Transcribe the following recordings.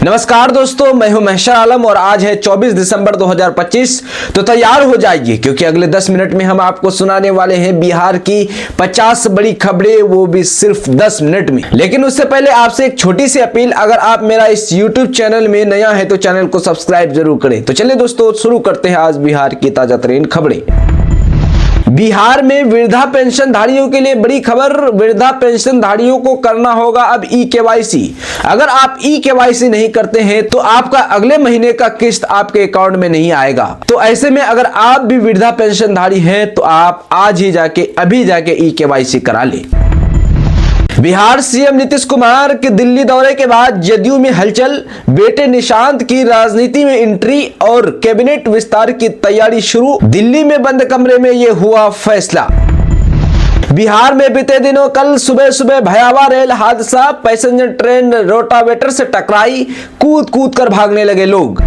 नमस्कार दोस्तों, मैं हूं महशर आलम और आज है 24 दिसंबर 2025। तो तैयार हो जाइए क्योंकि अगले 10 मिनट में हम आपको सुनाने वाले हैं बिहार की 50 बड़ी खबरें, वो भी सिर्फ 10 मिनट में। लेकिन उससे पहले आपसे एक छोटी सी अपील, अगर आप मेरा इस YouTube चैनल में नया है तो चैनल को सब्सक्राइब जरूर करें। तो चलिए दोस्तों, शुरू करते हैं आज बिहार की ताजा तरीन खबरें। बिहार में वृद्धा पेंशनधारियों के लिए बड़ी खबर। वृद्धा पेंशनधारियों को करना होगा अब ई-केवाईसी। अगर आप ई-केवाईसी नहीं करते हैं तो आपका अगले महीने का किस्त आपके अकाउंट में नहीं आएगा। तो ऐसे में अगर आप भी वृद्धा पेंशनधारी हैं तो आप आज ही अभी जाके ई-केवाईसी करा लें। बिहार सीएम नीतीश कुमार के दिल्ली दौरे के बाद जदयू में हलचल। बेटे निशांत की राजनीति में एंट्री और कैबिनेट विस्तार की तैयारी शुरू। दिल्ली में बंद कमरे में यह हुआ फैसला। बिहार में बीते दिनों कल सुबह सुबह भयावह रेल हादसा। पैसेंजर ट्रेन रोटावेटर से टकराई, कूद कूद कर भागने लगे लोग।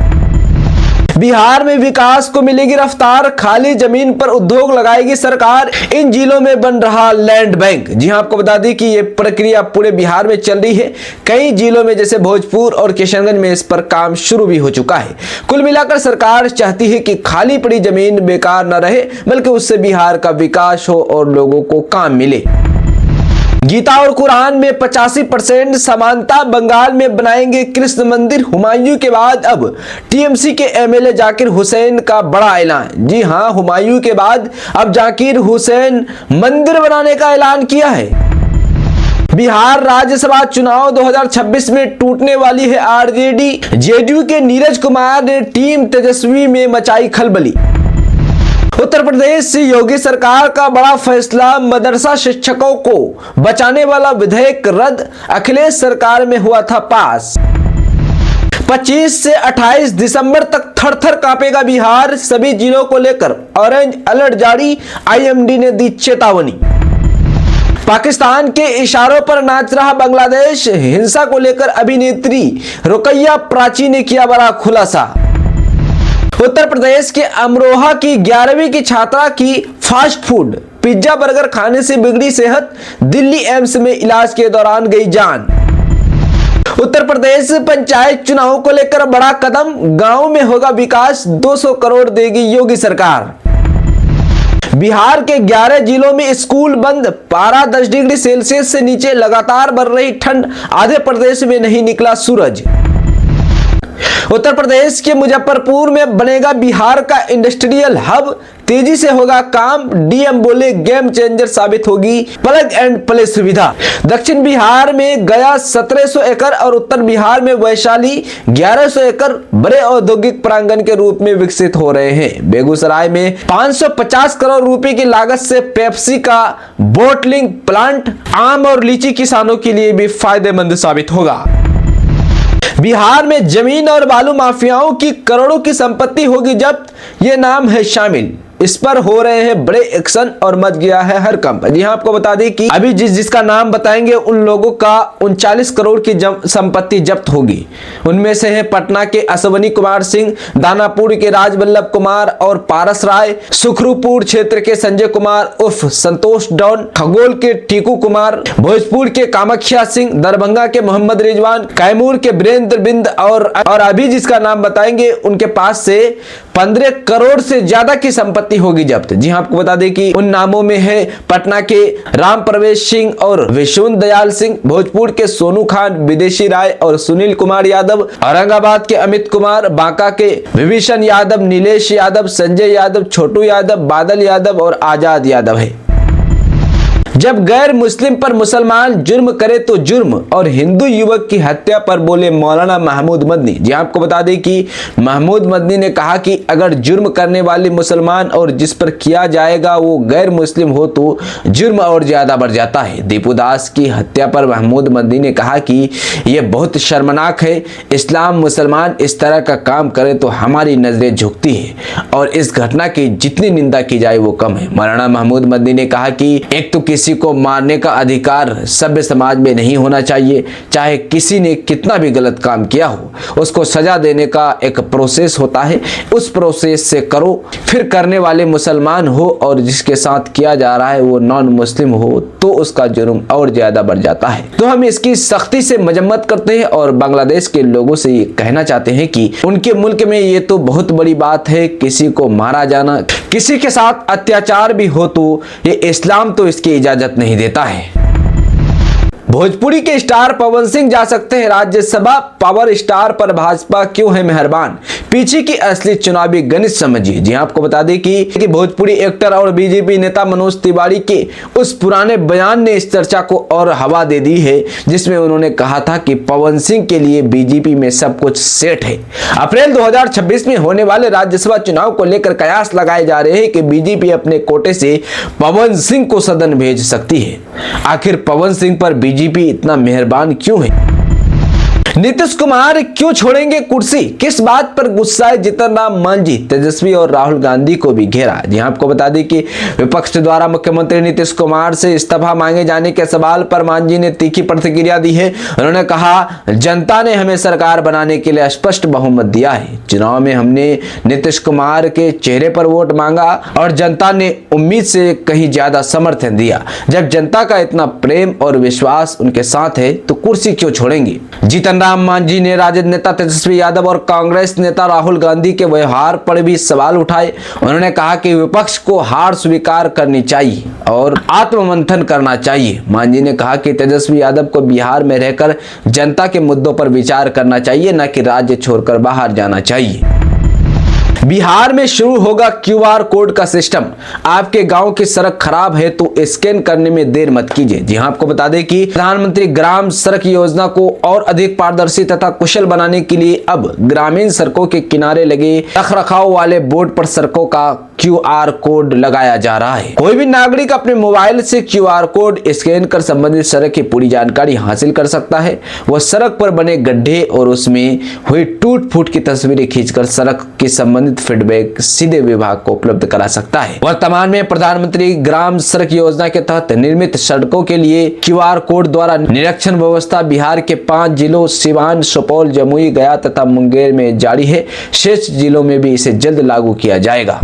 बिहार में विकास को मिलेगी रफ्तार। खाली जमीन पर उद्योग लगाएगी सरकार। इन जिलों में बन रहा लैंड बैंक। जी हां, आपको बता दें कि ये प्रक्रिया पूरे बिहार में चल रही है। कई जिलों में जैसे भोजपुर और किशनगंज में इस पर काम शुरू भी हो चुका है। कुल मिलाकर सरकार चाहती है कि खाली पड़ी जमीन बेकार न रहे, बल्कि उससे बिहार का विकास हो और लोगों को काम मिले। गीता और कुरान में 85% समानता। बंगाल में बनाएंगे कृष्ण मंदिर। हुमायूं के बाद अब टीएमसी के एमएलए जाकिर हुसैन का बड़ा ऐलान। जी हां, हुमायूं के बाद अब जाकिर हुसैन मंदिर बनाने का ऐलान किया है। बिहार राज्यसभा चुनाव 2026 में टूटने वाली है आरजेडी। जेडीयू के नीरज कुमार ने टीम तेजस्वी में मचाई खलबली। उत्तर प्रदेश से योगी सरकार का बड़ा फैसला। मदरसा शिक्षकों को बचाने वाला विधेयक रद्द। अखिलेश सरकार में हुआ था पास। 25 से 28 दिसंबर तक थर-थर कांपेगा बिहार। सभी जिलों को लेकर ऑरेंज अलर्ट जारी। आईएमडी ने दी चेतावनी। पाकिस्तान के इशारों पर नाच रहा बांग्लादेश। हिंसा को लेकर अभिनेत्री रुकैया प्राची ने किया बड़ा खुलासा। उत्तर प्रदेश के अमरोहा की 11वीं की छात्रा की फास्ट फूड पिज्जा बर्गर खाने से बिगड़ी सेहत। दिल्ली एम्स में इलाज के दौरान गई जान। उत्तर प्रदेश पंचायत चुनाव को लेकर बड़ा कदम। गांव में होगा विकास। 200 करोड़ देगी योगी सरकार। बिहार के 11 जिलों में स्कूल बंद। पारा 10 डिग्री सेल्सियस से नीचे। लगातार बढ़ रही ठंड। आधे प्रदेश में नहीं निकला सूरज। उत्तर प्रदेश के मुजफ्फरपुर में बनेगा बिहार का इंडस्ट्रियल हब। तेजी से होगा काम। डीएम बोले गेम चेंजर साबित होगी प्लग एंड प्ले सुविधा। दक्षिण बिहार में गया 1700 एकड़ और उत्तर बिहार में वैशाली 1100 एकड़ बड़े औद्योगिक प्रांगण के रूप में विकसित हो रहे हैं। बेगूसराय में 550 करोड़ रुपए की लागत से पेप्सी का बोटलिंग प्लांट आम और लीची किसानों के लिए भी फायदेमंद साबित होगा। बिहार में जमीन और बालू माफियाओं की करोड़ों की संपत्ति होगी जब्त। ये नाम है शामिल। इस पर हो रहे हैं बड़े एक्शन और मच गया है हर कंप। जी हां, आपको बता दें कि अभी जिसका नाम बताएंगे उन लोगों का 39 करोड़ की संपत्ति जब्त होगी। उनमें से है पटना के अश्वनी कुमार सिंह, दानापुर के राजवल्लभ कुमार और पारस राय, सुखरूपुर क्षेत्र के संजय कुमार उर्फ संतोष डॉन, खगोल के टीकू कुमार, भोजपुर के कामाख्या सिंह, दरभंगा के मोहम्मद रिजवान, कैमूर के वीरेंद्र बिंद और अभी जिसका नाम बताएंगे उनके पास से 15 करोड़ से ज्यादा की संपत्ति होगी जब्त। जी हां, आपको बता दें कि उन नामों में है पटना के राम प्रवेश सिंह और विष्णु दयाल सिंह, भोजपुर के सोनू खान, विदेशी राय और सुनील कुमार यादव, औरंगाबाद के अमित कुमार, बांका के विभीषण यादव, नीलेश यादव, संजय यादव, छोटू यादव, बादल यादव और आजाद यादव है। जब गैर मुस्लिम पर मुसलमान जुर्म करे तो जुर्म। और हिंदू युवक की हत्या पर बोले मौलाना महमूद मदनी। जी आपको बता दें कि महमूद मदनी ने कहा कि अगर जुर्म करने वाले मुसलमान और जिस पर किया जाएगा वो गैर मुस्लिम हो तो जुर्म और ज्यादा बढ़ जाता है। दीपू दास की हत्या पर महमूद मदनी ने कहा कि यह बहुत शर्मनाक है। इस्लाम मुसलमान इस तरह का काम करे तो हमारी नजरें झुकती है और इस घटना की जितनी निंदा की जाए वो कम है। मौलाना महमूद मदनी ने कहा कि एक तो किसी किसी को मारने का अधिकार सभ्य समाज में नहीं होना चाहिए। चाहे किसी ने कितना भी गलत काम किया हो, उसको सजा देने का एक प्रोसेस होता है, उस प्रोसेस से करो। फिर करने वाले मुसलमान हो और जिसके साथ किया जा रहा है वो नॉन मुस्लिम हो तो उसका जुर्म और ज्यादा बढ़ जाता है। तो हम इसकी सख्ती से मजम्मत करते हैं और बांग्लादेश के लोगों से ये कहना चाहते हैं कि उनके मुल्क में ये तो बहुत बड़ी बात है, किसी को मारा जाना, किसी के साथ अत्याचार भी हो तो ये इस्लाम तो इसकी इजाजत नहीं देता है। भोजपुरी के स्टार पवन सिंह जा सकते हैं राज्यसभा, पावर स्टार पर भाजपा क्यों है मेहरबान, पीछे की असली चुनावी गणित समझिए। जी आपको बता दें कि भोजपुरी एक्टर और बीजेपी नेता मनोज तिवारी के उस पुराने बयान ने इस चर्चा को और हवा दे दी है, जिसमें उन्होंने कहा था कि पवन सिंह के लिए बीजेपी में सब कुछ सेट है। अप्रैल 2026 में होने वाले राज्यसभा चुनाव को लेकर कयास लगाए जा रहे हैं कि बीजेपी अपने कोटे से पवन सिंह को सदन भेज सकती है। आखिर पवन सिंह पर बीजेपी इतना मेहरबान क्यों है? नीतीश कुमार क्यों छोड़ेंगे कुर्सी, किस बात पर गुस्साए जीतन राम मांझी, तेजस्वी और राहुल गांधी को भी घेरा। जी आपको बता दें कि विपक्ष द्वारा मुख्यमंत्री नीतीश कुमार से इस्तीफा मांगे जाने के सवाल पर मांझी ने तीखी प्रतिक्रिया दी है। उन्होंने कहा, जनता ने हमें सरकार बनाने के लिए स्पष्ट बहुमत दिया है। चुनाव में हमने नीतीश कुमार के चेहरे पर वोट मांगा और जनता ने उम्मीद से कहीं ज्यादा समर्थन दिया। जब जनता का इतना प्रेम और विश्वास उनके साथ है तो कुर्सी क्यों छोड़ेंगे। जीतन राम मांझी ने राजद नेता तेजस्वी यादव और कांग्रेस नेता राहुल गांधी के व्यवहार पर भी सवाल उठाए। उन्होंने कहा कि विपक्ष को हार स्वीकार करनी चाहिए और आत्ममंथन करना चाहिए। मांझी ने कहा कि तेजस्वी यादव को बिहार में रहकर जनता के मुद्दों पर विचार करना चाहिए, न कि राज्य छोड़कर बाहर जाना चाहिए। बिहार में शुरू होगा क्यूआर कोड का सिस्टम। आपके गांव की सड़क खराब है तो स्कैन करने में देर मत कीजिए। जी हां, आपको बता दें कि प्रधानमंत्री ग्राम सड़क योजना को और अधिक पारदर्शी तथा कुशल बनाने के लिए अब ग्रामीण सड़कों के किनारे लगे रखरखाव वाले बोर्ड पर सड़कों का क्यूआर कोड लगाया जा रहा है। कोई भी नागरिक अपने मोबाइल से क्यूआर कोड स्कैन कर संबंधित सड़क की पूरी जानकारी हासिल कर सकता है। वह सड़क पर बने गड्ढे और उसमें हुई टूट फूट की तस्वीरें खींचकर सड़क के संबंधित फीडबैक सीधे विभाग को उपलब्ध करा सकता है। वर्तमान में प्रधानमंत्री ग्राम सड़क योजना के तहत निर्मित सड़कों के लिए क्यूआर कोड द्वारा निरीक्षण व्यवस्था बिहार के 5 जिलों सिवान, सुपौल, जमुई, गया तथा मुंगेर में जारी है। शेष जिलों में भी इसे जल्द लागू किया जाएगा।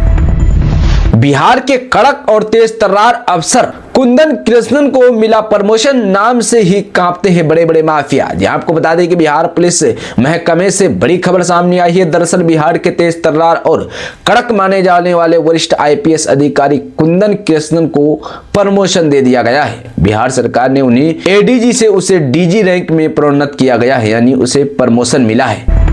बिहार के कड़क और तेज तर्रार अफसर कुंदन कृष्णन को मिला प्रमोशन, नाम से ही कांपते हैं बड़े बड़े माफिया। जी आपको बता दें कि बिहार पुलिस महकमे से बड़ी खबर सामने आई है। दरअसल बिहार के तेज तर्रार और कड़क माने जाने वाले वरिष्ठ आईपीएस अधिकारी कुंदन कृष्णन को प्रमोशन दे दिया गया है। बिहार सरकार ने उन्हें एडीजी से उसे डीजी रैंक में प्रोन्नत किया गया है, यानी उसे प्रमोशन मिला है।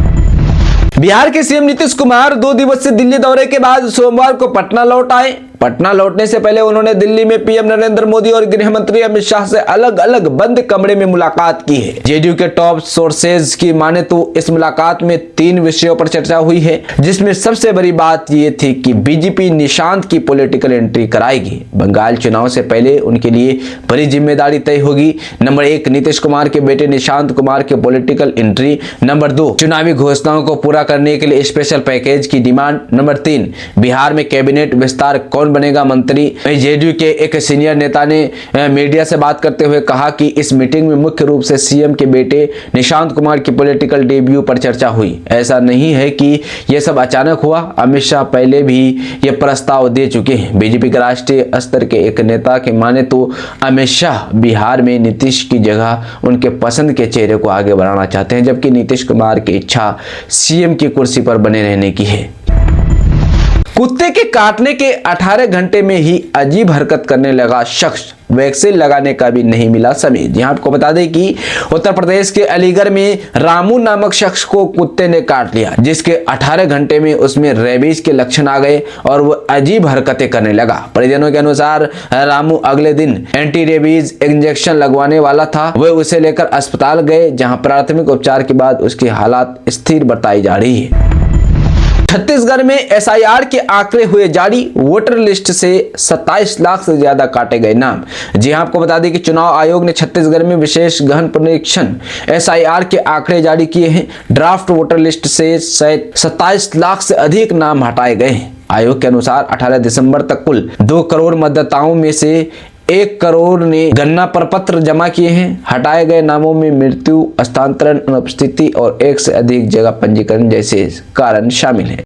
बिहार के सीएम नीतीश कुमार 2 दिवसीय दिल्ली दौरे के बाद सोमवार को पटना लौट आए। पटना लौटने से पहले उन्होंने दिल्ली में पीएम नरेंद्र मोदी और गृह मंत्री अमित शाह से अलग अलग बंद कमरे में मुलाकात की है। जेडीयू के टॉप सोर्सेज की माने तो इस मुलाकात में 3 विषयों पर चर्चा हुई है, जिसमें सबसे बड़ी बात यह थी कि बीजेपी निशांत की पॉलिटिकल एंट्री कराएगी। बंगाल चुनाव से पहले उनके लिए बड़ी जिम्मेदारी तय होगी। नंबर 1, नीतीश कुमार के बेटे निशांत कुमार के पॉलिटिकल एंट्री। नंबर 2, चुनावी घोषणाओं को पूरा करने के लिए स्पेशल पैकेज की डिमांड। नंबर 3, बिहार में कैबिनेट विस्तार, कौन बनेगा मंत्री। जेडीयू के एक सीनियर नेता ने मीडिया से बात करते हुए कहा कि इस मीटिंग में मुख्य रूप से सीएम के बेटे निशांत कुमार की पॉलिटिकल डेब्यू पर चर्चा हुई। ऐसा नहीं है कि यह सब अचानक हुआ, अमित शाह पहले भी यह प्रस्ताव दे चुके हैं। बीजेपी के राष्ट्रीय स्तर के एक नेता के माने तो अमित शाह बिहार में नीतीश की जगह उनके पसंद के चेहरे को आगे बढ़ाना चाहते हैं, जबकि नीतीश कुमार की इच्छा सीएम की कुर्सी पर बने रहने की है। कुत्ते के काटने के 18 घंटे में ही अजीब हरकत करने लगा शख्स, वैक्सीन लगाने का भी नहीं मिला समय। जी आपको बता दें कि उत्तर प्रदेश के अलीगढ़ में रामू नामक शख्स को कुत्ते ने काट लिया, जिसके 18 घंटे में उसमें रेबीज के लक्षण आ गए और वो अजीब हरकतें करने लगा। परिजनों के अनुसार रामू अगले दिन एंटी रेबीज इंजेक्शन लगवाने वाला था। वे उसे लेकर अस्पताल गए, जहां प्राथमिक उपचार के बाद उसकी हालत स्थिर बताई जा रही है। छत्तीसगढ़ में एसआईआर के आंकड़े हुए जारी, वोटर लिस्ट से 27 लाख से ज्यादा काटे गए नाम। जी हां, आपको बता दें कि चुनाव आयोग ने छत्तीसगढ़ में विशेष गहन परीक्षण एसआईआर के आंकड़े जारी किए हैं। ड्राफ्ट वोटर लिस्ट से 27 लाख से अधिक नाम हटाए गए हैं। आयोग के अनुसार 18 दिसंबर तक कुल 2 करोड़ मतदाताओं में से 1 करोड़ ने गणना प्रपत्र जमा किए हैं। हटाए गए नामों में मृत्यु, हस्तांतरण, अनुपस्थिति और 1 से अधिक जगह पंजीकरण जैसे कारण शामिल हैं।